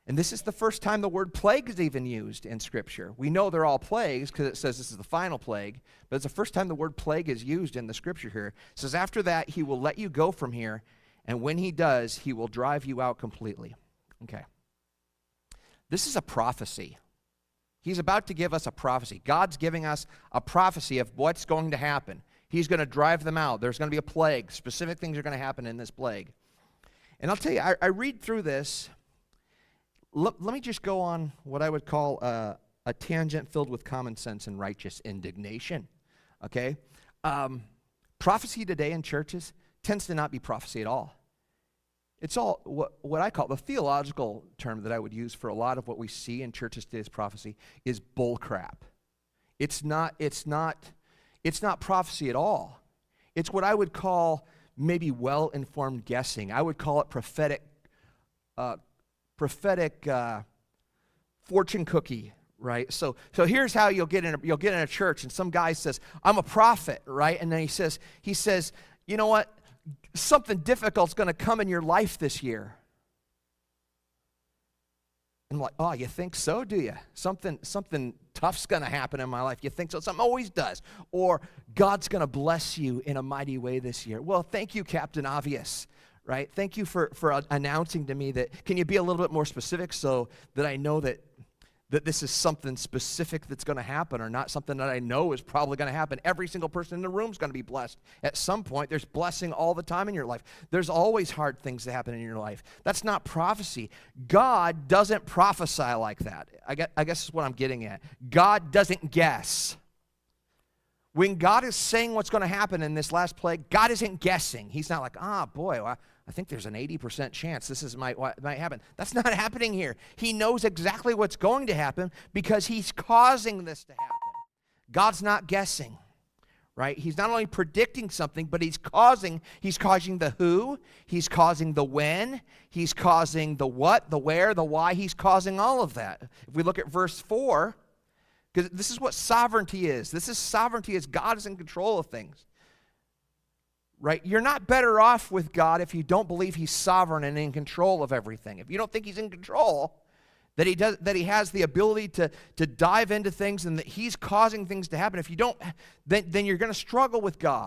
And this is the first time the word plague is even used in Scripture. We know they're all plagues because it says this is the final plague, but it's the first time the word plague is used in the Scripture here. It says, after that, he will let you go from here, and when he does, he will drive you out completely. Okay. This is a prophecy. He's about to give us a prophecy. God's giving us a prophecy of what's going to happen. He's going to drive them out. There's going to be a plague. Specific things are going to happen in this plague. And I'll tell you, I read through this. Let me just go on what I would call a tangent filled with common sense and righteous indignation. Okay? Prophecy today in churches tends to not be prophecy at all. It's all what I call the theological term that I would use for a lot of what we see in churches today as prophecy is bull crap. It's not prophecy at all. It's what I would call maybe well-informed guessing. I would call it prophetic fortune cookie, right? So here's how you'll get in a church, and some guy says, "I'm a prophet," right? And then he says, "You know what? Something difficult's going to come in your life this year." And I'm like, "Oh, you think so, do you? Something tough's going to happen in my life. You think so? Something always does. Or God's going to bless you in a mighty way this year." Well, thank you, Captain Obvious, right? Thank you for announcing to me that. Can you be a little bit more specific so that I know that this is something specific that's going to happen, or not something that I know is probably going to happen? Every single person in the room is going to be blessed at some point. There's blessing all the time in your life. There's always hard things that happen in your life. That's not prophecy. God doesn't prophesy like that. I guess that's what I'm getting at. God doesn't guess. When God is saying what's going to happen in this last plague, God isn't guessing. He's not like, boy, I think there's an 80% chance this might happen. That's not happening here. He knows exactly what's going to happen because he's causing this to happen. God's not guessing, right? He's not only predicting something, but he's causing the who, he's causing the when, he's causing the what, the where, the why. He's causing all of that. If we look at verse 4, because this is what sovereignty is. This is sovereignty as God is in control of things. Right? You're not better off with God if you don't believe he's sovereign and in control of everything. If you don't think he's in control, that he has the ability to dive into things and that he's causing things to happen, if you don't, then you're going to struggle with God.